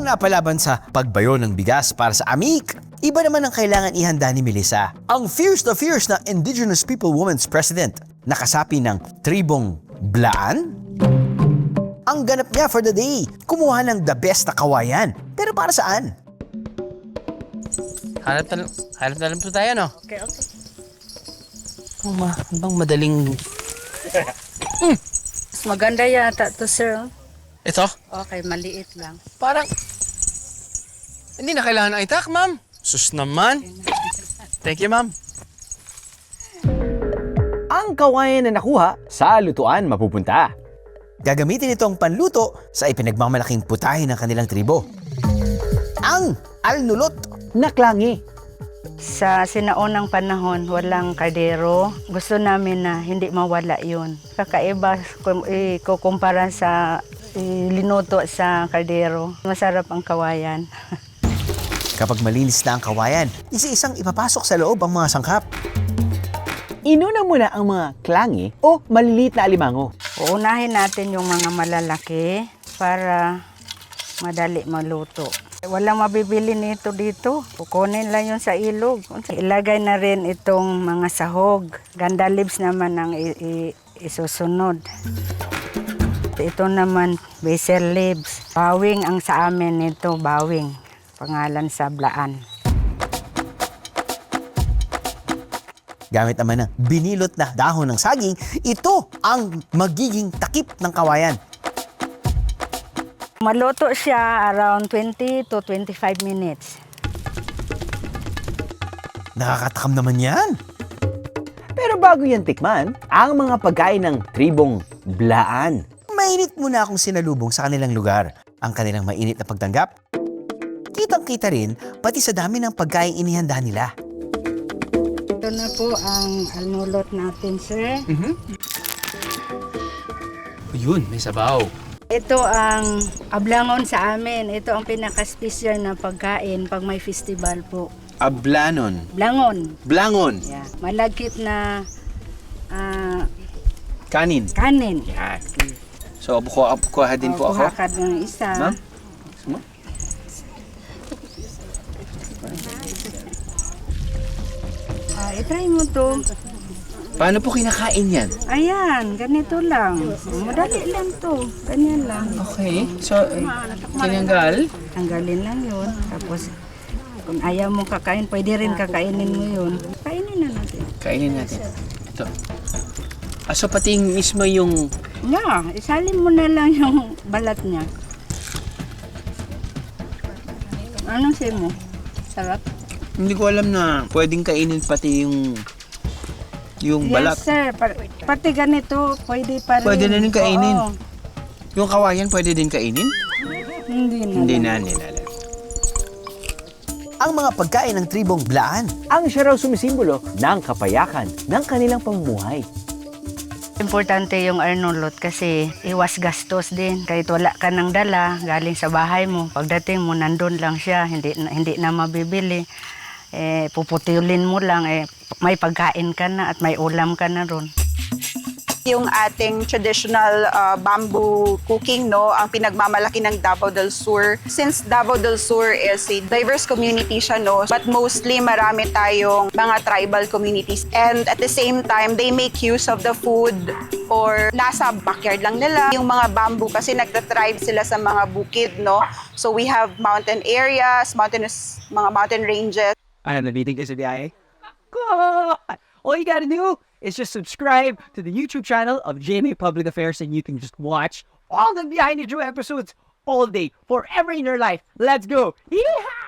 napalaban sa pagbayo ng bigas para sa amik, iba naman ang kailangan ihanda ni Melissa. Ang fierce na Indigenous People Women's President, nakasapi ng tribong Blaan. Ang ganap niya for the day, kumuha ng the best na kawayan. Pero para saan? Hanap na lang po tayo, no? Okay. Bang madaling... Mas maganda yata to, sir. Ito? Okay, maliit lang. Parang... Hindi na kailangan ng itak, ma'am. Sus naman. Thank you, ma'am. Ang kawayan na nakuha, sa lutuan mapupunta. Gagamitin itong panluto sa ipinagmamalaking putahe ng kanilang tribo. Ang alnulot. Naklangi. Sa sinaunang panahon, walang kaldero. Gusto namin na hindi mawala yun. Kakaiba kung ikukumpara sa linuto sa kaldero. Masarap ang kawayan. Kapag malinis na ang kawayan, isa-isang ipapasok sa loob ang mga sangkap. Inuna muna ang mga klangi o maliliit na alimango. Uunahin natin yung mga malalaki para madali maluto. Walang mabibili nito dito. Kukunin lang yun sa ilog. Ilagay na rin itong mga sahog. Ganda leaves naman ang isusunod. Ito naman, basil leaves. Bawing ang sa amin nito, bawing. Pangalan sa Blaan. Gamit naman ng binilot na dahon ng saging, ito ang magiging takip ng kawayan. Maluto siya around 20 to 25 minutes. Nakakatakam naman yan. Pero bago yan tikman, ang mga pagkain ng tribong Blaan. Mainit muna akong sinalubong sa kanilang lugar. Ang kanilang mainit na pagtanggap. Kitang-kita rin pati sa dami ng pagkain inihanda nila. Ito na po ang alnulot natin, sir. Yun, may sabaw. Ito ang ablangon sa amin. Ito ang pinaka-special na pagkain pag may festival po. Ablanon. Blangon. Blangon. Yeah. Malagkit na Kanin. kanin. Yan. So, kuha din po ako. Kuha ka ng isa. Ma'am? I-try mo to. Paano po kinakain yan? Ayan, ganito lang. Madali lang to. Ganyan lang. Okay. So, tinanggal. Tanggalin lang yun. Tapos, kung ayaw mo kakain, pwede rin kakainin mo yun. Kainin na natin. Kainin natin. Ito. So, pati mismo yung... Yeah, isalin mo na lang yung balat niya. Anong say mo? Sarap? Hindi ko alam na pwedeng kainin pati yung balat. Yes, sir. Pati ganito, pwede pa rin. Pwede na rin kainin. Oo. Yung kawayan pwede din kainin? Hindi na. Hindi na nila. Ang mga pagkain ng tribong Blaan. Ang siya raw sumisimbolo ng kapayakan ng kanilang pamumuhay. Importante yung arnulot kasi iwas gastos din. Kahit wala ka ng dala, galing sa bahay mo. Pagdating mo, nandun lang siya, hindi na mabibili. Puputulin mo lang, may pagkain ka na at may ulam ka na ron. Yung ating traditional bamboo cooking, no, ang pinagmamalaki ng Davao del Sur. Since Davao del Sur is a diverse community siya, no, but mostly marami tayong mga tribal communities. And at the same time, they make use of the food or nasa backyard lang nila. Yung mga bamboo kasi nagtatribe sila sa mga bukid, no. So we have mountain areas, mga mountain ranges. Ayan, nabiting kayo sa biyahe? All you gotta do is just subscribe to the YouTube channel of GMA Public Affairs and you can just watch all the Behind the Drew episodes all day, forever in your life. Let's go! Yeehaw!